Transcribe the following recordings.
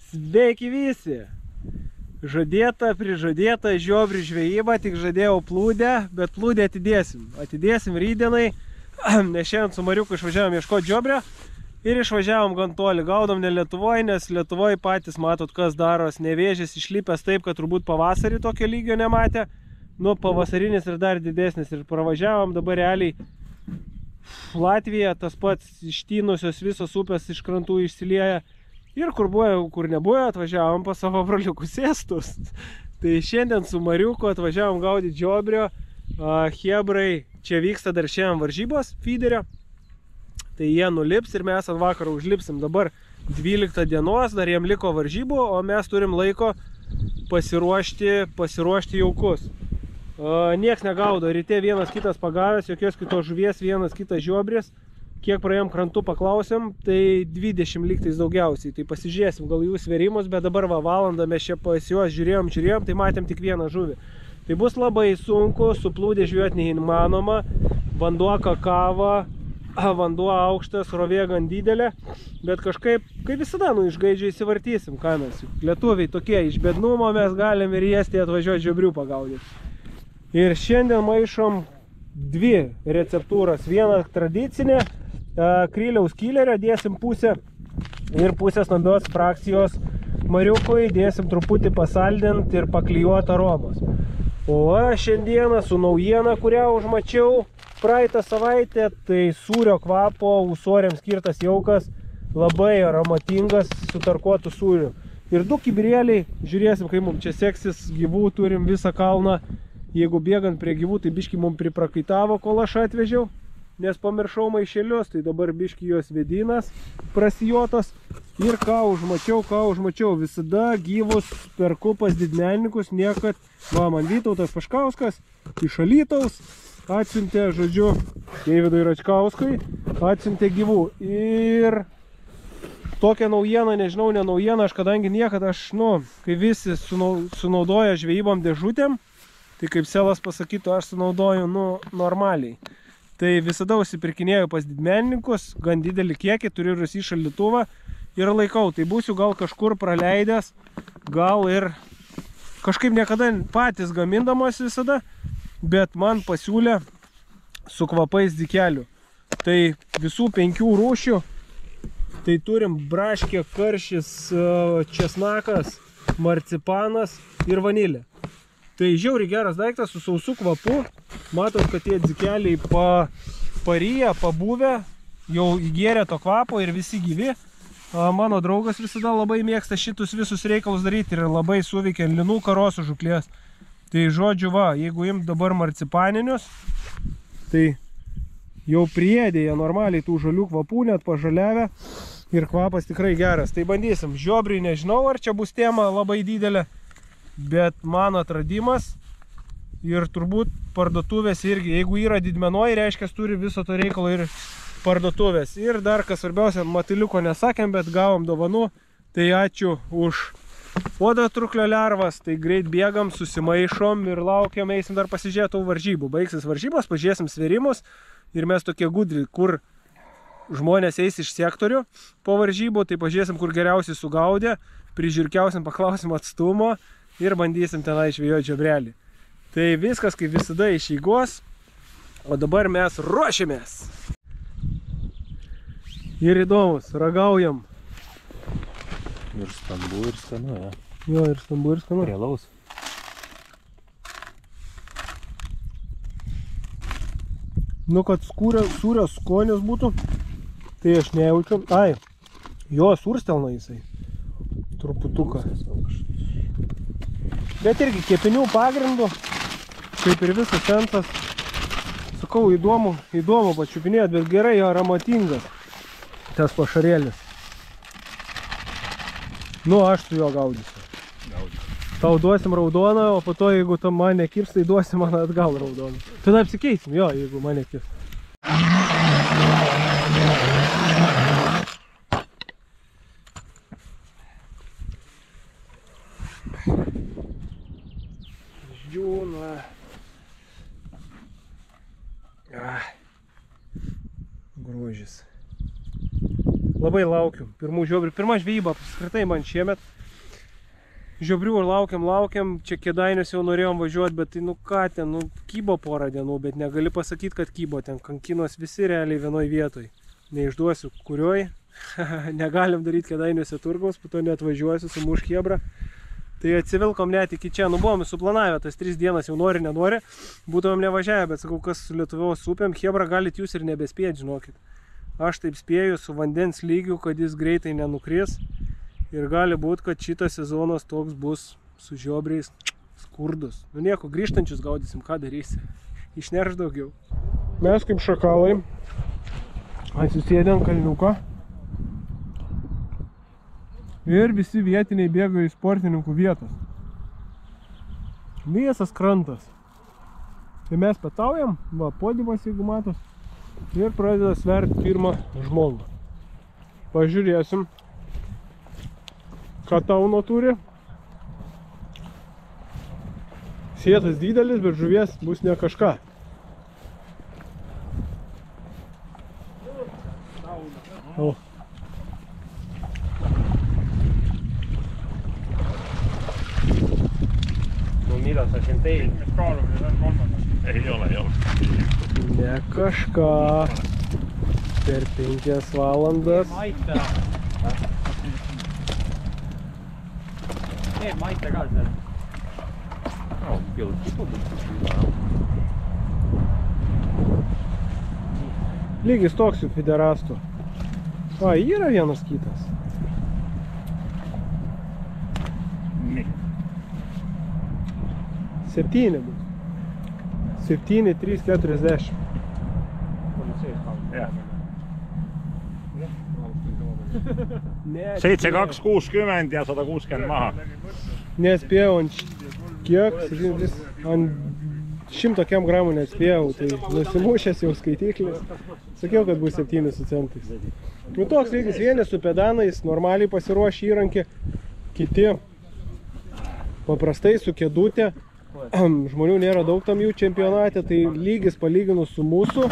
Sveiki visi! Žadėta, prižadėta žiobrių žvejyba, tik žadėjau plūdę, bet plūdę atidėsim. Atidėsim rytdienai, nes šiandien su Mariuku išvažiavom ieškoti žiobrio ir išvažiavom gan toli. Gaudom ne Lietuvoje, nes Lietuvoje patys matot, kas daros. Nevėžis išlipęs taip, kad turbūt pavasarį tokio lygio nematė. Nu, pavasarinis ir dar didesnis. Ir pravažiavom dabar realiai Latvija, tas pats ištynusios visos upės iš krantų išsilieja. Ir kur buvo, kur nebuvo, atvažiavom pas savo broliukus estus. Tai šiandien su Mariuku atvažiavom gaudyti žiobrio. Hebrai, čia vyksta dar šiandien varžybos fiderio. Tai jie nulips ir mes ant vakaro užlipsim. Dabar 12 dienos, dar jiem liko varžybų, o mes turim laiko pasiruošti jaukus. Nieks negaudo, ryte vienas kitas pagavęs, jokios kitos žuvies, vienas kitas žiobris. Kiek praėjom krantu paklausėm, tai 20 lygtais daugiausiai. Tai pasižiūrėsim gal jų sverimus, bet dabar valandą mes čia pas juos žiūrėjom, tai matėm tik vieną žuvį. Tai bus labai sunku, suplūdė žvejoti neįmanoma, vanduo kakava, vanduo aukštas, srovė gan didelė, bet kažkaip, kaip visada, išgaidžiai įsivartysim, ką mes. Lietuviai tokie, iš bednumo mes galim ir ėsti atvažiuoti žiobrių pagaudyti. Ir šiandien maišom dvi receptūras. Vieną tradicinę, kryliaus kilerio, dėsim pusę ir pusės stambios frakcijos Mariukui, dėsim truputį pasaldint ir paklijuot aromos. O šiandieną su naujiena, kurią užmačiau praeitą savaitę, tai sūrio kvapo ūsoriams skirtas jaukas, labai aromatingas su tarkuotu sūriu. Ir du kibirėliai, žiūrėsim, kai mums čia seksis, gyvų turim visą kalną. Jeigu bėgant prie gyvų, tai biški mums priprakaitavo, kol aš atvežiau, nes pamiršau maišelius, tai dabar biški jos vedinas prasijotas. Ir ką užmačiau, visada gyvus perku pas didmenininkus, niekad, man Vytautas Paškauskas iš Alytaus atsiuntė, žodžiu, Deividui Račkauskui, atsiuntė gyvų. Ir tokia naujiena, nežinau, ne naujiena, aš kadangi niekada, kai visi sunaudoja žvejybom dėžutėm, tai kaip Selas pasakytų, aš sunaudoju, normaliai. Tai visada užsipirkinėjau pas didmenininkus, gan didelį kiekį, turiu Rusy šaldytuvą ir laikau. Tai būsiu gal kažkur praleidęs, gal ir kažkaip niekada patys gamindamas visada, bet man pasiūlė su kvapais dzikelių. Tai visų 5 rūšių, tai turim braškė, karšis, česnakas, marcipanas ir vanilė. Tai žiauriai geras daiktas su sausu kvapu. Matot, kad tie dzikeliai paryja, pabuvę, jau įgėrė to kvapo ir visi gyvi. Mano draugas visada labai mėgsta šitus visus reikalus daryti ir labai suveikia linų karosų žuklės. Tai žodžiu, jeigu imt dabar marcipaninius, tai jau priėdė jie normaliai tų žalių kvapų, net pažaliavę ir kvapas tikrai geras. Tai bandysim. Žiobriai nežinau, ar čia bus tema labai didelė. Bet mano atradimas ir turbūt parduotuvės irgi, jeigu yra didmenoj, reiškia, turi viso to reikalo ir parduotuvės. Ir dar, kas svarbiausia, matiliuko nesakėm, bet gavom dovanų, tai ačiū už odo truklio lervas, tai greit bėgam, susimaišom ir laukiam, eisim dar pasižiūrėti varžybų. Baigsis varžybos, pažiūrėsim sverimus ir mes tokie gudri, kur žmonės eis iš sektorių po varžybų, tai pažiūrėsim, kur geriausiai sugaudė, prižiūrkiausim, paklausim atstumo ir bandysim tenai žvejoti žiobrelį. Tai viskas kaip visada iš eigos, o dabar mes ruošiamės. Ir įdomus, ragaujam. Ir stambu, ir skanu, ja. Jo, ir stambu, ir skanu. Realaus. Kad sūrio skonis būtų, tai aš nejaučiu. Jo, sūrstelna jisai. Truputuką. Bet irgi kepinių pagrindų, kaip ir visas sensas, sakau, įdomu pačiupinėti, bet gerai, aromatingas tas pašarėlis. Aš su jo gaudysiu. Tau duosim raudoną, o po to, jeigu tam mane kirs, tai duosim man atgal raudoną. Tada apsikeisim, jo, jeigu mane kirs. Žiūna. Grožis. labai laukiu pirmų žiobrių. Pirma žvejyba apskritai man šiemet. Žiobrių laukiam, čia Kėdainius jau norėjom važiuoti, bet tai nu ką ten, nu kybo porą dienų, bet negali pasakyti, kad kybo, ten kankinos visi realiai vienoj vietoj. Neišduosiu kurioj, negalim daryti Kėdainiuose turgaus, po to neatvažiuosiu, sumuš chebrą. Tai atsivilkom net iki čia, nu buvom suplanavę tas 3 dienas, jau nori, nenori, būtumėm nevažiavę, bet sakau, kas su Lietuvos upėm, chebrą galit jūs ir nebespėt, žinokit. Aš taip spėju su vandens lygiu, kad jis greitai nenukris ir gali būti, kad šitas sezonas toks bus su žiobriais skurdus. Nu nieko, grįžtančius gaudysim, ką darysi, išnerš daugiau. Mes kaip šakalai atsisėdė ant kalniuko. Ir visi vietiniai bėga į sportininkų vietas. Visas krantas. Tai mes pataujam, va, podiumas, jeigu matos, ir pradeda sverti pirmą žmogų. Pažiūrėsim, ką tauno turi. Sėtas didelis, bet žuvies bus ne kažką. O. Milloin sä sen teit? Ei ole. Ne kažką. Per 5 valandas. Maittaa. Tee maittaa ka seal. On kyllä kiputus hyvä. Lygis toks jų federastų. O, yra vienas kitas. Niin. 7 bus. 7, 3, 40. Ja. Ne, 7260 ja 160 maha. nespėjau ant kiek, ant 100 gramų nespėjau, tai nusimušęs jau skaitiklis. Sakiau, kad bus 7 su centais. Nu toks lygis, vieni su pedanais, normaliai pasiruošę įrankį, kiti paprastai su kėdutė. Žmonių nėra daug tam jų čempionate, tai lygis palyginus su mūsų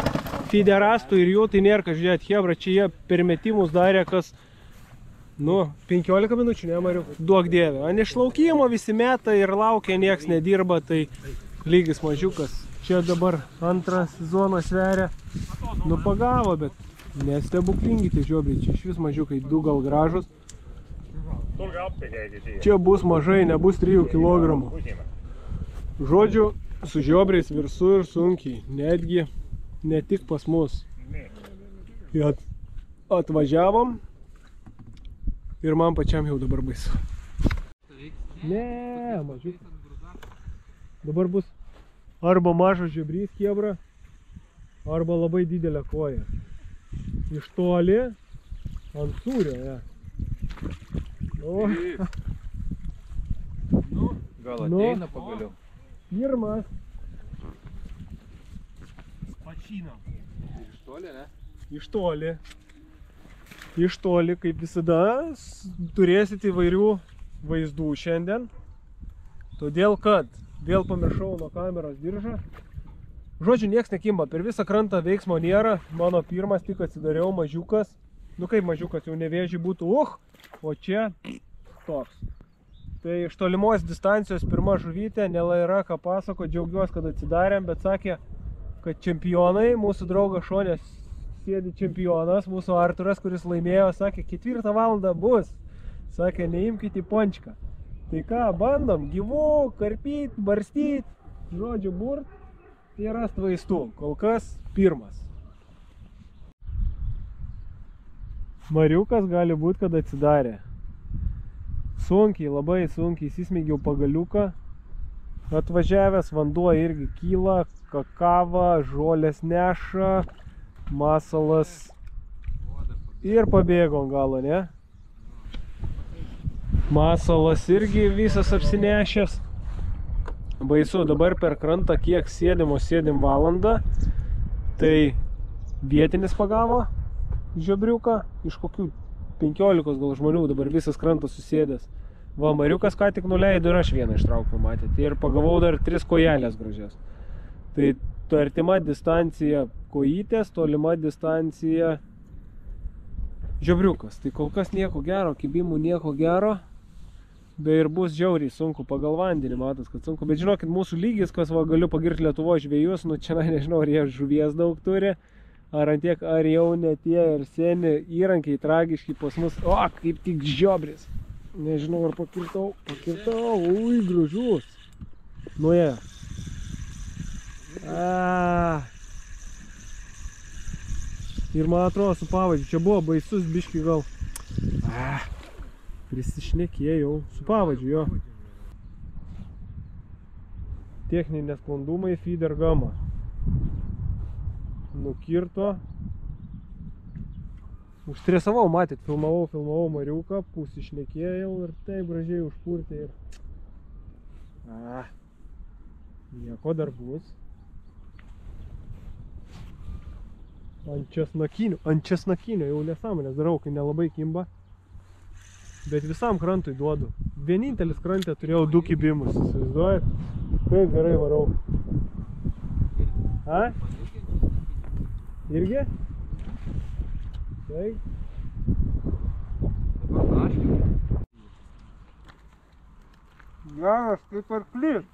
federastų ir jų, tai nėra, kad žiūrėt, hebra, čia jie per metimus darė, kas, nu, 15 minučių, nemariu, duok dievė. Ant išlaukimo visi meta ir laukia, nieks nedirba, tai lygis mažiukas. Čia dabar antrą sezoną sveria, nu pagavo, bet nestebuklingi tie žiobriai, čia iš vis mažiukai, 2 gal gražus. Čia bus mažai, nebus 3 kg. Žodžiu, su žiobriais virsu ir sunkiai, netgi ne tik pas mus. Atvažiavom ir man pačiam jau dabar baisu. Ne, mažiukas. Dabar bus arba mažas žiobrys chebra, arba labai didelė koja. Iš toli ant sūrio, ja. Nu, gal ateina pagaliau. Pirmas. Spačino. Iš toli, ne? Iš toli, kaip visada, turėsit įvairių vaizdų šiandien. Todėl, kad vėl pamiršau nuo kameros diržą. Žodžiu, nieks nekimba, per visą krantą veiksmo nėra. Mano pirmas tik atsidariau mažiukas. Nu kaip mažiukas, jau nevėžiai būtų, o čia toks. Tai iš tolimos distancijos pirma žuvytė, nela yra ką pasako, džiaugiuosi, kad atsidarėm, bet sakė, kad čempionai, mūsų draugas šonės sėdi čempionas, mūsų Arturas, kuris laimėjo, sakė, 4 valandą bus, sakė, neimkite į pončką. Tai ką, bandom, gyvų, karpyt, barstyt, žodžiu, burt ir rast vaistų, kol kas pirmas. Mariukas gali būti, kad atsidarė. Sunkiai, labai sunkiai įsismeigiau pagaliuką. Atvažiavęs vanduo irgi kyla, kakava, žolės neša, masalas ir pabėgo ant galo, ne? Masalas irgi visas apsinešęs. Baisu, dabar per krantą kiek sėdim valandą. Tai vietinis pagavo žiobriuką, iš kokių 15 gal žmonių dabar visas krantas susėdęs. Va, Mariukas ką tik nuleido ir aš vieną ištraukau, matėte. Ir pagavau dar 3 kojelės gražias. Tai artima distancija kojytės, tolima distancija Žiobriukas. Tai kol kas nieko gero, kibimų nieko gero. Bet ir bus žiauriai sunku pagal vandenį, matos, kad sunku. Bet žinokit, mūsų lygis, kas va, galiu pagirti Lietuvoje žvejus, nu čia nežinau, ar jie žuvies daug turi, ar antiek, ar jau net jie ir seni įrankiai tragiški pas mus. O, kaip tik žiobris. Nežinau, ar pakirtau. Ui, gražus. Nuėjo. Ir man atrodo su pavadžiu, čia buvo baisus biški gal. Prisišnekėjau, su pavadžiu jo. Techniniai nesklandumai, feeder gama. Nukirto. Užstresavau, matyt, filmavau mariuką, pusišnekėjau ir taip gražiai užpurtė ir... Nieko dar bus. Ant česnakinio jau nesąmonės darau, kai nelabai kimba. Bet visam krantui duodu. Vienintelis krantė turėjau 2 kibimus, įsivaizduojat? Kaip gerai varau. Irgi? Taip. Geras kaip arklys.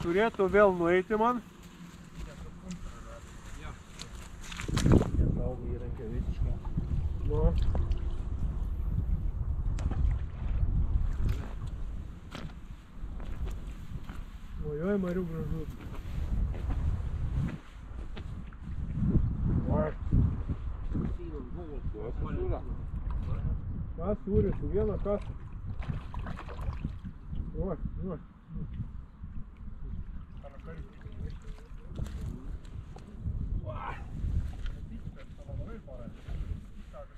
Turėtų vėl nueiti man. Ojoj, mariu gražus. Kas turi, su vieną kasą. Oi.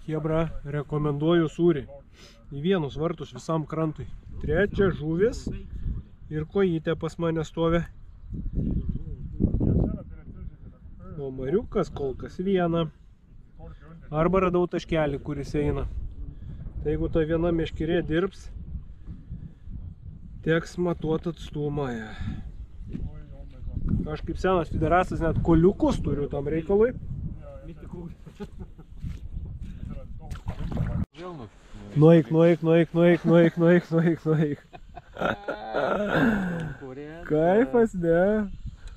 Chebra, rekomenduoju sūrį. Į vienus vartus visam krantui. 3 žuvis ir kojytė pas mane stovi. O mariukas kol kas vieną. Arba radau taškelį, kuris eina. Tai jeigu ta viena meškerė dirbs, teks matuot atstumą. Aš kaip senas fiderastas net koliukus turiu tam reikalui. Nueik. Kaifas, ne?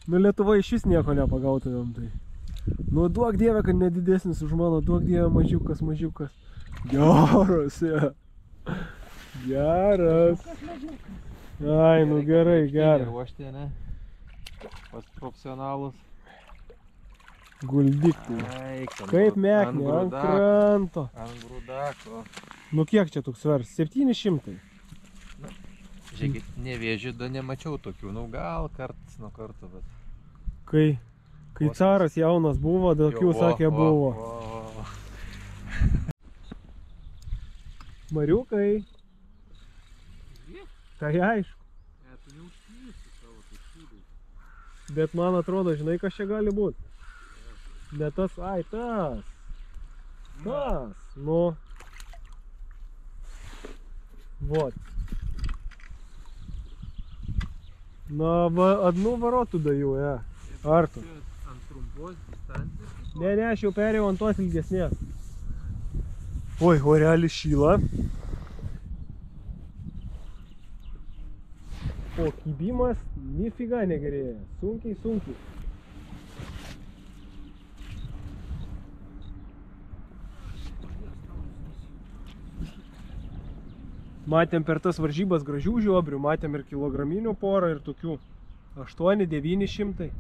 Nu Lietuvoje iš vis nieko nepagautumėm tai. Nu duok dieve, kad nedidesnis už mano, duok dieve mažiukas. Geras, ja. Geras. Ai, nu gerai, gerai. Ruošti, ne? Pas profesionalus. Guldyk tai. Kaip meknė, ant kranto. Ant grūdako. Nu kiek čia toks svers? 700. Žiūrėkit, nevėžiu, da nemačiau tokių. Nu gal kartas nuo karto, bet... Kai caras jaunas buvo, tokių sakė buvo. Mariukai. Tai aišku. Bet man atrodo, žinai, kas čia gali būti. Ne tas, tas. Nu. Вот. Na, одну вороту даю, Artur. Ant trumpos distancijos? Ne, aš jau perėjau ant tos ilgesnės. Oi, orelis šyla. O kibimas nifiga negerėja. Sunkiai. Matėm per tas varžybas gražių žiobrių, matėm ir kilograminių porą ir tokių 8-900.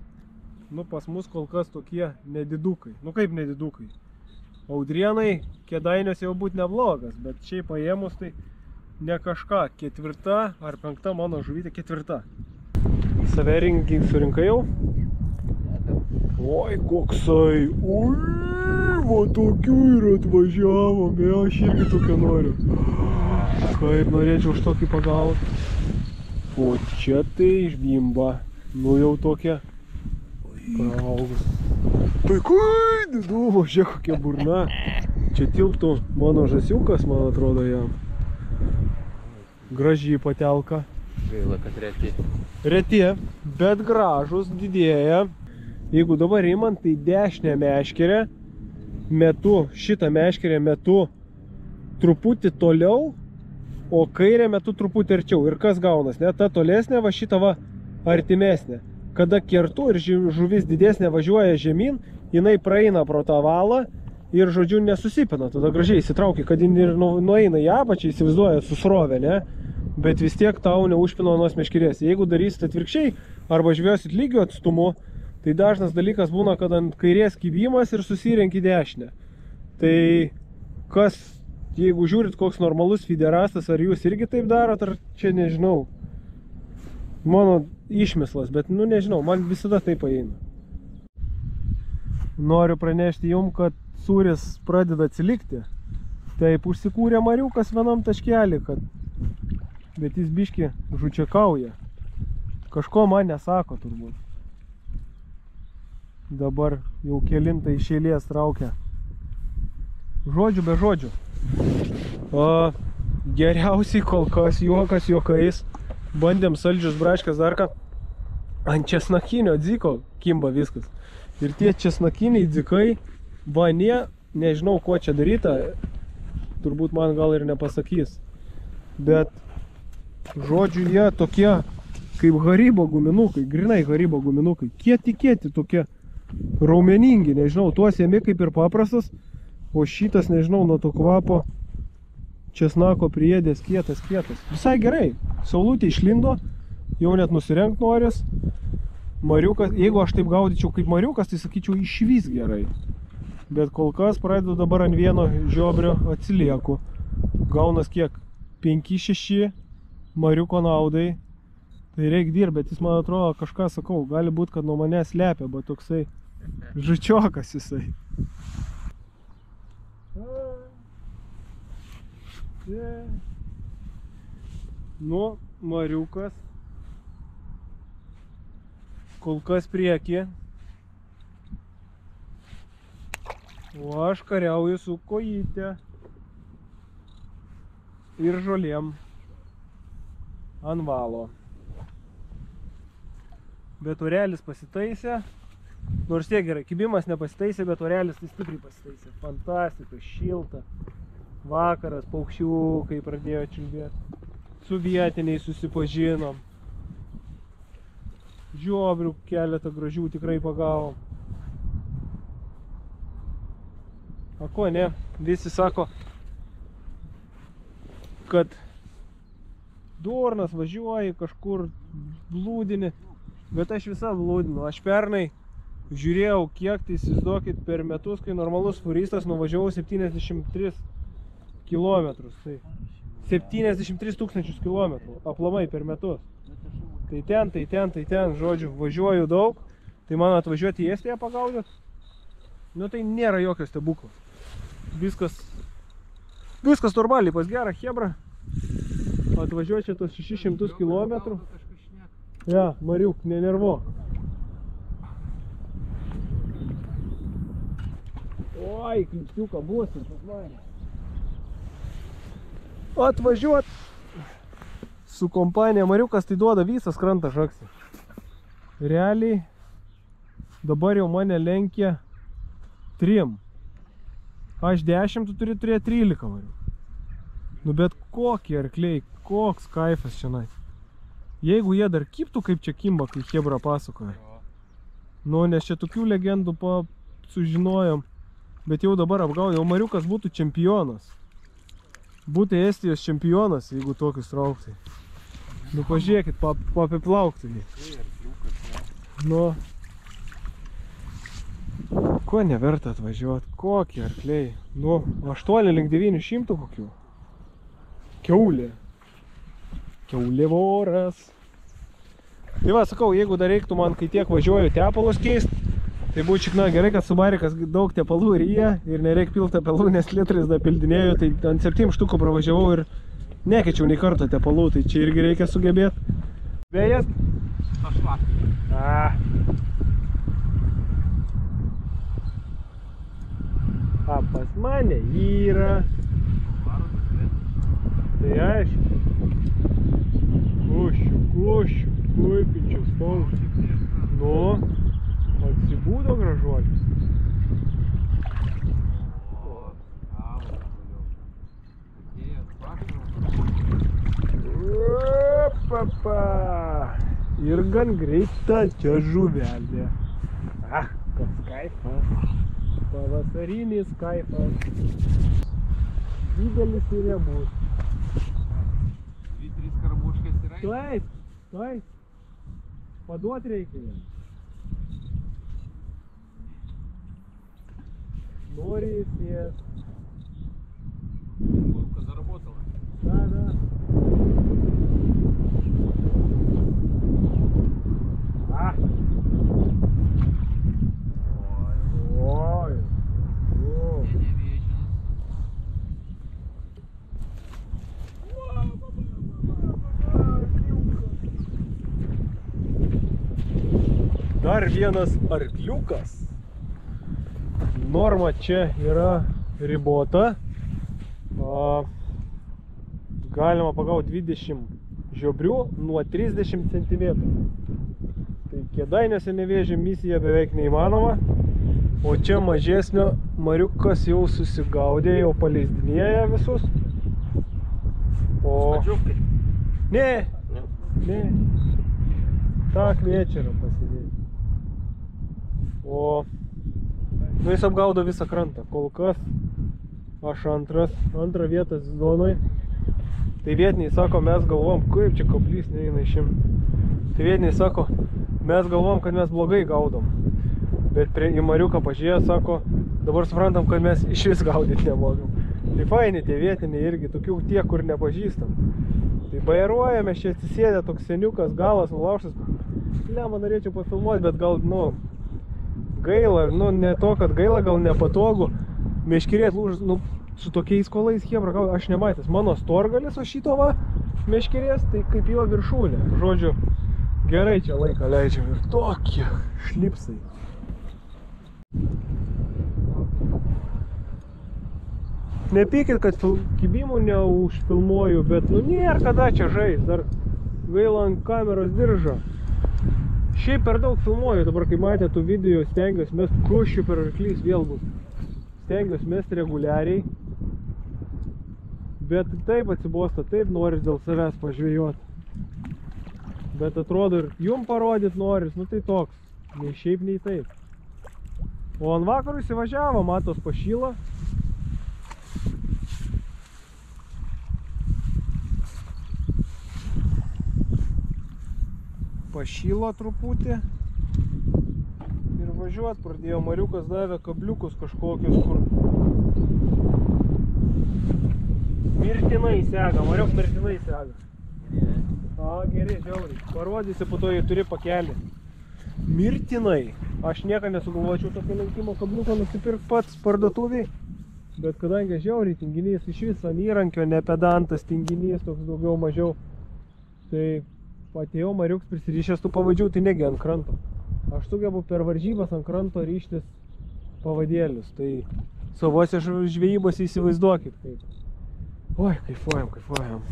Nu, pas mus kol kas tokie nedidukai. Nu, kaip nedidukai? Audrienai, Kėdainiuose jau būt neblogas, bet šiaip paėmus tai ne kažką. 4. ar 5 mano žuvytė, 4. Save surinkai jau? Oi, koksai. Ui, va tokių ir atvažiavom. Aš irgi tokią noriu. Kaip norėčiau už tokį pagauti. O čia tai žvimba. Nu jau tokia praaugus. Tai kai didumo, žiūrėk kokia burna. Čia tilptų mano žasiukas, man atrodo, jam. Gražiai patelka. Gaila, kad reti. Reti, bet gražus, didėja. Jeigu dabar imant, tai dešinę meškerę metu, šitą meškerę metu truputį toliau, o kairę metu truputį arčiau. Ir kas gaunas, ne? Ta tolesnė, va šita va artimesnė. Kada kertu ir žuvis didesnė važiuoja žemyn, jinai praeina pro tą valą ir, žodžiu, nesusipina. Tada gražiai įsitraukia, kad jin ir nueina į apačią, įsivaizduoja, susrovę, ne? Bet vis tiek tau neužpina anos meškerės. Jeigu darysite atvirkščiai arba žvėjosit lygiu atstumu, tai dažnas dalykas būna, kad ant kairės kibimas ir susirenki dešinę. Tai kas, jeigu žiūrit koks normalus fiderastas, ar jūs irgi taip darot, ar čia nežinau. Mano išmislas, bet nu nežinau, man visada taip eina. Noriu pranešti jums, kad sūris pradeda atsilikti. Taip užsikūrė mariukas vienam taškelį, bet jis biški žučiakauja. Kažko man nesako turbūt. Dabar jau kelintą iš eilės traukia. Žodžių be žodžių. Geriausiai kol kas juokas juokais. Bandėm saldžius braškas dar ką. Ant česnakinio dziko kimba viskas. Ir tie česnakiniai dzikai, vanie, nežinau ko čia daryta, turbūt man gal ir nepasakys. Bet, žodžiu, jie tokie kaip haribo guminukai, grinai haribo guminukai. Kieti tokie raumeningi, nežinau, tuos jėmi kaip ir paprastas, o šitas, nežinau, nuo to kvapo česnako priėdės kietas. Visai gerai, saulutė išlindo, jau net nusirengt noris. Mariukas, jeigu aš taip gaudyčiau kaip mariukas, tai sakyčiau išvis gerai. Bet kol kas pradedu dabar ant vieno žiobrio atsilieku. Gaunas kiek? 5-6 mariuko naudai. Tai reik dirbti, bet jis man atrodo kažką sakau. Gali būt, kad nuo manęs slepia, bet toksai žučiokas jisai. Nu, mariukas. Kol kas prieki. O aš kariauju su kojyte. Ir žolėm. Ant valo. Bet orelis pasitaisė. Nors tiek gerai, kibimas nepasitaisė, bet orelis tai stipriai pasitaisė. Fantastika, šilta. Vakaras, paukščiukai pradėjo čiulbėti. Su vietiniai susipažinom. Žiobrių keletą gražių tikrai pagavom. A ko ne? Visi sako, kad durnas važiuoji kažkur blūdini. Bet aš visą blūdinu. Aš pernai žiūrėjau, kiek tai įsivaizduokit per metus, kai normalus furistas nuvažiavau 73 kilometrus. Tai 73 tūkstančius kilometrų aplamai per metus. Tai ten, žodžiu, važiuoju daug. Tai man atvažiuoti į Estiją pagaudėt. Nu tai nėra jokio stebuklo. Viskas normaliai, pas gerą chebrą. Atvažiuoju čia tos 600 kilometrų. Ja, Mariuk, nenervo. Oi, klipsiuką buosim pas mane. Atvažiuot su kompanija Mariukas tai duoda visas krantą šaksį. Realiai dabar jau mane lenkia 3. Aš 10, tu turi turėti 13 Mariuk. Nu bet kokie arkliai, koks kaifas šiandien. Jeigu jie dar kiptų kaip čia kimba, kai chebra pasakoja. Nu, nes čia tokių legendų sužinojom. Bet jau dabar apgaudė, jau Mariukas būtų čempionas. Būtų Estijos čempionas, jeigu tokius trauktai. Nu, pažiūrėkit, papiplaukti. Nu, ko neverta atvažiuoti, kokie arkliai. Nu, 8 link 900 kokių. Kiaulė. Kiaulė voras. Tai va, sakau, jeigu dar reiktų man, kai tiek važiuoju tepalus keist, tai būtų čikna gerai, kad Subarikas daug tepalų ryja ir nereik pilt tepalų, nes litrais da pildinėjau, tai ant 7 štukų pravažiavau ir nekeičiau nei kartą tepalų, tai čia irgi reikia sugebėti. Vėjas? Aš vakar. A pas mane yra. Tai aišku. Košiu, koipinčius paukščius. Nu, atsibudu. žodžius. Papa. Ir gan greita čia žuvelė. Koks kaifas. Pavasarinis kaifas. Didelis ir riebus. 2-3 karbuškės yra. Taip, taip. Paduot reikia. Nori įsės. Курка заработала. Да. Ой. Dar vienas arkliukas. Norma čia yra ribota. Galima pagauti 20 žiobrių nuo 30 cm. Tai Kėdainiuose Nevėžio misija beveik neįmanoma. O čia mažesnio mariukas jau susigaudė, jau paleisdinėja visus. O... Ne. Tak večerą pasidėti. O... Nu, jis apgaudo visą krantą. Kol kas aš antrą vietą zonoj. Tai vietiniai sako, mes galvom, kaip čia kablys neina išimt. Tai vietiniai sako, mes galvom, kad mes blogai gaudom. Bet į mariuką pažiūrėjo, sako, dabar suprantam, kad mes iš vis gaudyti nemokam. Tai faini tie vietiniai irgi, tokių tie, kur nepažįstam. Tai bairuojame, čia atsisėdė toks seniukas, galas nulaužtas. Man norėčiau pafilmuoti, bet gal, gaila, ne to, kad gaila, gal nepatogu. Meškerėt lūžas, su tokiais kolais hebra, aš nematęs. Mano storgalis, o šito va, meškerės, tai kaip jo viršūnė. Žodžiu, gerai čia laiką leidžiam ir tokie šlipsai. Nepykit, kad kibimų neužfilmuoju, bet nėra kada čia žais, dar gaila ant kameros diržo. Šiaip per daug filmuoju, dabar kai matė tų video, stengiuosi mest kuščių per arklys vėl bus. Stengiuosi mest reguliariai. Bet taip atsibosta, taip noris dėl savęs pažvejoti. Bet atrodo ir jum parodyt noris, tai toks, nei šiaip, nei taip. O ant vakarų įsivažiavo, matos pašyla. Pašylo truputį. Ir važiuot pradėjo, mariukas davė kabliukus kažkokius, kur mirtinai sega, mariuk mirtinai sega. Geri, žiauriai. Parodysi, po to jį turi pakelį. Mirtinai. Aš niekada nesugalvočiau tokio lenkimo kabliuko nusipirkt pats parduotuviai. Bet kadangi žiauriai tinginys, iš vis ant įrankio, ne pedantas tinginys, toks daugiau mažiau. Tai atėjau mariuks prisirišęs tų pavadžių, tai negi ant kranto. Aš sugebu per varžybas ant kranto ryštis pavadėlius. Tai savose žvejybose įsivaizduokit kaip. Oi, kaifuojam.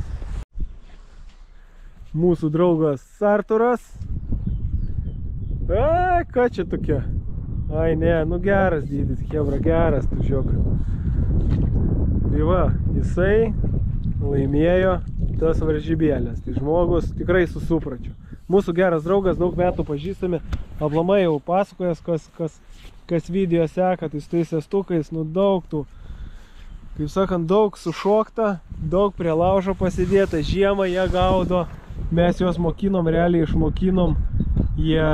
Mūsų draugas Arturas. Ką čia tokia? Ai ne, geras dydis, hebra, geras tu žiokra. Tai va, jisai laimėjo tas varžybėlės. Tai žmogus tikrai su supračiu. Mūsų geras draugas, daug metų pažįstami, aplamai jau pasakojas, kas video seka, tai su tais estukais, daug tų, kaip sakant, daug sušokta, daug prie laužo pasidėta, žiemą jie gaudo, mes juos mokinom, realiai išmokinom, jie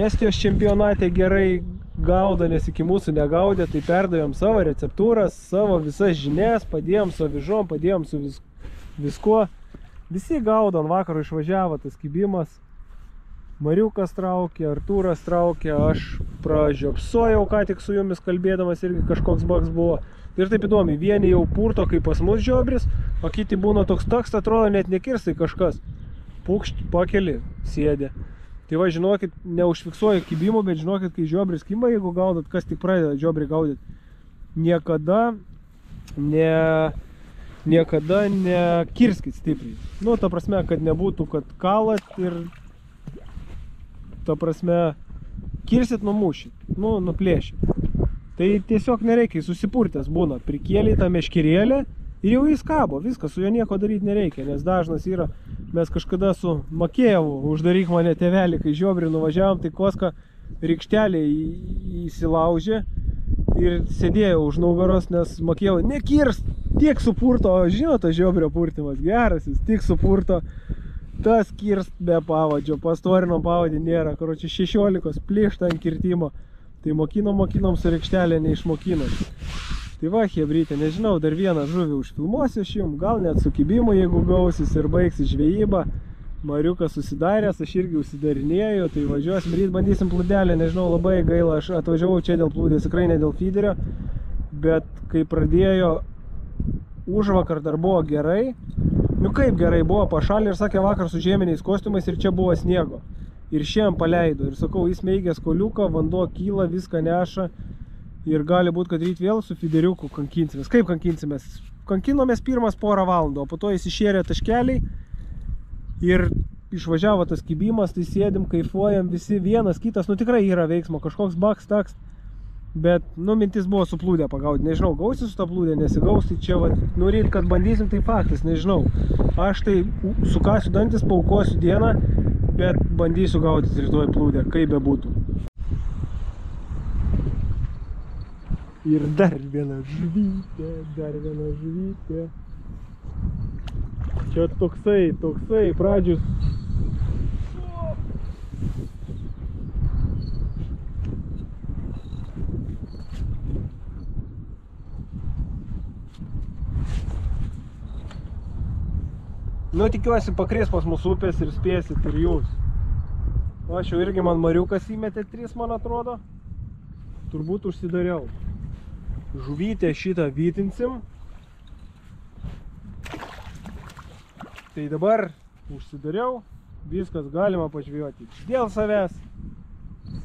Estijos čempionate gerai gaudo, nes iki mūsų negaudė, tai perdavėm savo receptūras, savo visas žinias, padėjom su avižom, padėjom su viskuo. Visi gaudo, ant vakaro išvažiavo tas kibimas. Mariukas traukė, Artūras traukė, aš pražiopsojau, ką tik su jumis kalbėdamas, irgi kažkoks baks buvo. Ir taip įdomi, vieni jau purto kaip pas mus žiobris, o kiti būna toks takst, atrodo net nekirstai kažkas. Pukšt, pakeli, sėdė. Tai va, žinokit, neužfiksuoju kibimų, bet žinokit, kai žiobris kimba, jeigu gaudot, kas tik pradeda žiobrį gaudyti, niekada nekirskit stipriai. Ta prasme, kad nebūtų, kad kalat ir ta prasme, kirsit numušit, nu, nuplėšit. Tai tiesiog nereikia, susipurtęs būna, prikėlė tą meškerėlę ir jau jis kabo, viskas, su juo nieko daryti nereikia, nes dažnas yra, mes kažkada su Makėjevu, uždaryk mane tėvelį, kai žiobrį nuvažiavom, tai koska rykštelė įsilaužė ir sėdėjo už nugaros, nes Makėjevu nekirst, tiek supurto, žinote, žiobrio purtimas, geras jis, tik supurto, tas kirst be pavadžio, pastorinom pavadį nėra, karoči 16 plišta ant kirtimo, tai mokinom su rykštelė neišmokinom. Tai va, hebrytė, nežinau, dar vieną žuvį užfilmuosiu aš jums, gal net su kibimu, jeigu gausis ir baigsis žvejyba. Mariukas susidaręs, aš irgi užsidarinėjau, tai važiuosim ryt, bandysim plūdelę, nežinau, labai gaila, aš atvažiavau čia dėl plūdės, tikrai ne dėl feederio, bet kai pradėjo, užvakar dar buvo gerai, nu kaip gerai buvo, pašalė ir sakė vakar su žieminiais kostiumais ir čia buvo sniego. Ir šiandien paleido, ir sakau, jis meigė skoliuką, vanduo kyla, viską neša ir gali būt, kad ryt vėl su feederiuku kankinsimės. Kaip kankinsimės? Kankinomės pirmas porą valandų, o po to jis išėrė taškeliai ir išvažiavo tas kibimas, tai sėdim, kaifuojam visi, vienas, kitas, nu tikrai yra veiksmo, kažkoks baks, taks, bet, nu, mintis buvo su plūdė pagauti, nežinau, gausi su tą plūdė, nesigaus, tai čia, va, nu, ryt, kad bandysim, tai faktas, nežinau, aš tai sukasiu dantis, paukosiu dieną, bet bandysiu gautis rytoj plūdę, kaip bebūtų. Ir dar viena žuvytė. Čia toksai, pradžius. Nu, tikiuosi pakris pas mūsų upės ir spėsit ir jūs. Aš jau irgi man Mariukas įmetė 3, man atrodo. Turbūt užsidariau. Žuvytę šitą vytinsim. Tai dabar užsidariau. Viskas galima pažvejoti dėl savęs.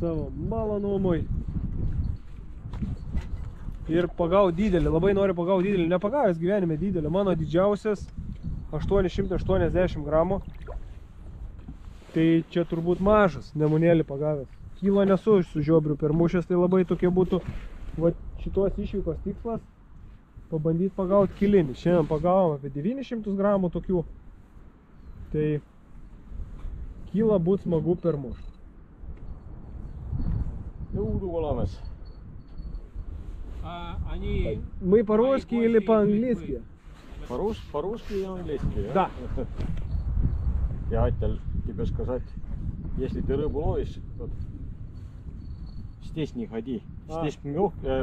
Savo malonumui. Ir pagaut didelį. Labai noriu pagaut didelį. Nepagavęs gyvenime didelį. Mano didžiausias 880 gramų. Tai čia turbūt mažas, nemunėlį pagavęs. Kilo nesu su žiobriu per mušęs, tai labai tokie būtų va, šitos išvykos tikslas pabandyti pagauti kilinį. Šiandien pagavom apie 900 gramų tokių. Tai kilo būt smagu per mušt. Jõudu olemas. Мы по-русски или по-английски? По-русски и английски, Да. Я хотел тебе сказать, если ты рыбу ловишь, вот здесь не ходи. Здесь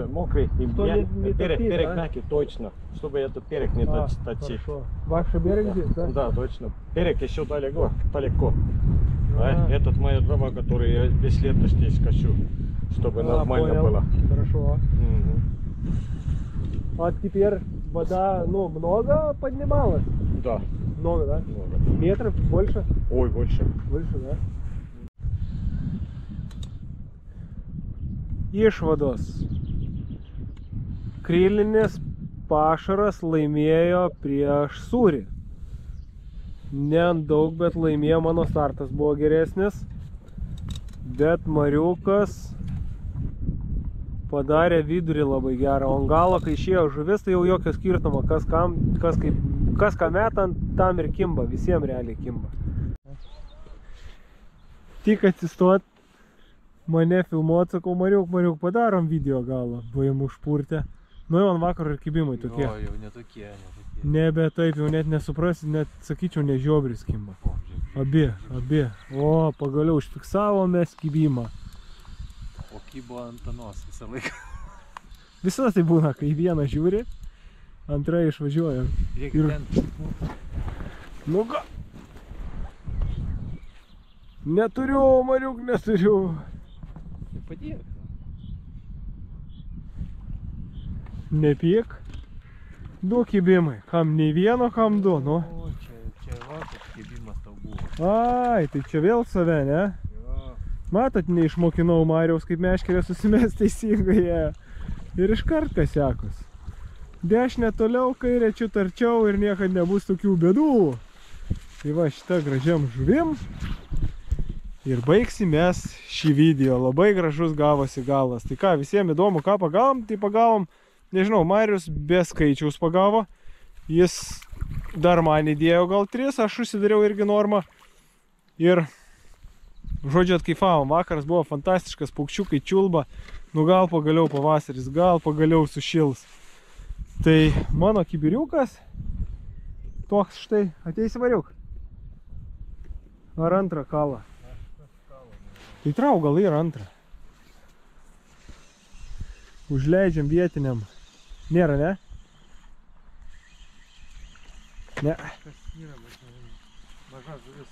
мокрый, и берег мягкий, точно, чтобы этот берег не точить. Ваш берег здесь, да? Да, точно. Берег еще далеко. Этот моя дрова, который я весь лето здесь качу, чтобы нормально понял. было. Хорошо. А теперь вода, ну, много поднималась? Да. Много, да? Много. Метров больше? Ой, больше. Больше, да? Išvados. Krylinis pašaras laimėjo prieš sūrį. Ne daug, bet laimėjo, mano startas buvo geresnis. Bet Mariukas padarė vidurį labai gerą. O ant galo, kai išėjo žuvis, tai jau jokio skirtumo, kas ką metant, tam ir kimba, visiems realiai kimba. Tik atsistot, mane filmuot, sakau, Mariuk, padarom video galą, buvom užpurtę. Nu jau ant vakaro ir kibimai tokie. Jo, jau netokie. Nebe taip, jau net nesuprasi, net sakyčiau, ne žiobris kimba. Abi. O, pagaliau užfiksavome kibimą. O kybo ant anos visą laiką. Visada tai būna, kai vieną žiūri, antrą išvažiuoja. Žiūrėkit, ten. Nu ką? Neturiu, Mariuk, neturiu. Padėk. Nepyk. Du kibimai. Kam nei vieno, kam du, nu. O, čia va, koks kibimas tau buvo. Ai, tai čia vėl save, ne? Jo. Matot, neišmokinau Mariaus, kaip meškerė susimest teisingai. Ir iškart kasekus. Dešinę toliau, kairę čiut arčiau ir niekad nebus tokių bėdų. Tai va, šitą gražiam žuvim. Ir baigsim mes šį video. Labai gražus gavosi galas. Tai ką, visiems įdomu, ką pagavom, tai pagavom, nežinau, Marius be skaičiaus pagavo. Jis dar man įdėjo gal 3, aš užsidariau irgi normą. Ir, žodžiu, atkaifavom. Vakaras buvo fantastiškas, paukščiukai čiulba. Nu gal pagaliau pavasaris, gal pagaliau sušils. Tai mano kibiriukas toks štai. Ateisi Mariuk? Ar antrą kalą? Tai trau gal ir antrą. Užleidžiam vietiniam. Nėra, ne? Ne. Maža žuvis.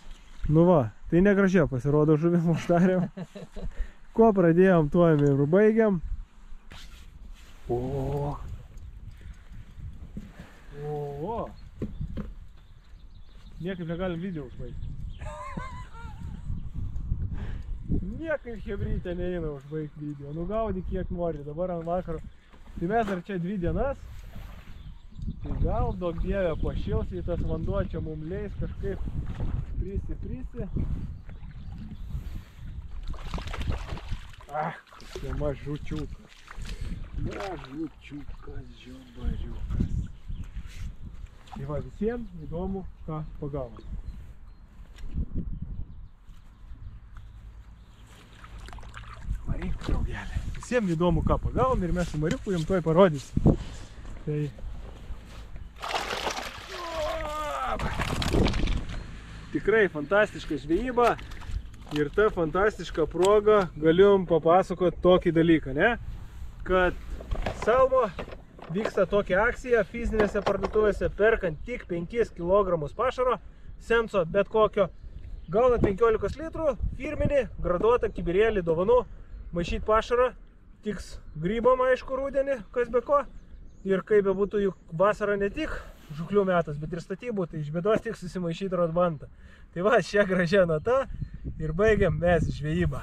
Nu va, tai negražia pasirodo žuvim uždarėm. Kuo pradėjom, tuo ir baigiam. O. Niekaip negalim video užbaigti. Niekaip hebrytė neina užbaigti video. Nu gaudyk kiek nori, dabar ant vakaro. Tai mes dar čia 2 dienas. Tai gal daug dievė pašils, į tas vanduo čia mum leis kažkaip prisi. Kokia mažučiukas. Mažučiukas, žiobariukas. Tai va, visiems įdomu, ką pagavom. Marink, draugelė. Visiems įdomu, ką pagavom ir mes su Mariuku jums tuoj parodysim. Tai... Tikrai fantastiška žvejyba ir ta fantastiška proga galiu jums papasakoti tokį dalyką, ne? Kad Salmo vyksta tokia akcija fizinėse parduotuvėse, perkant tik 5 kg pašaro, senso bet kokio, gaunat 15 litrų, firminį, graduotą kibirėlį dovanų, maišyti pašarą, tiks grybom, aišku, rudenį, kas be ko. Ir kaip be būtų, juk vasara ne tik žuklių metas, bet ir statybų, tai iš bėdos tik susimaišyti rodbantą. Tai va, šią gražią natą ir baigiam mes žvejybą.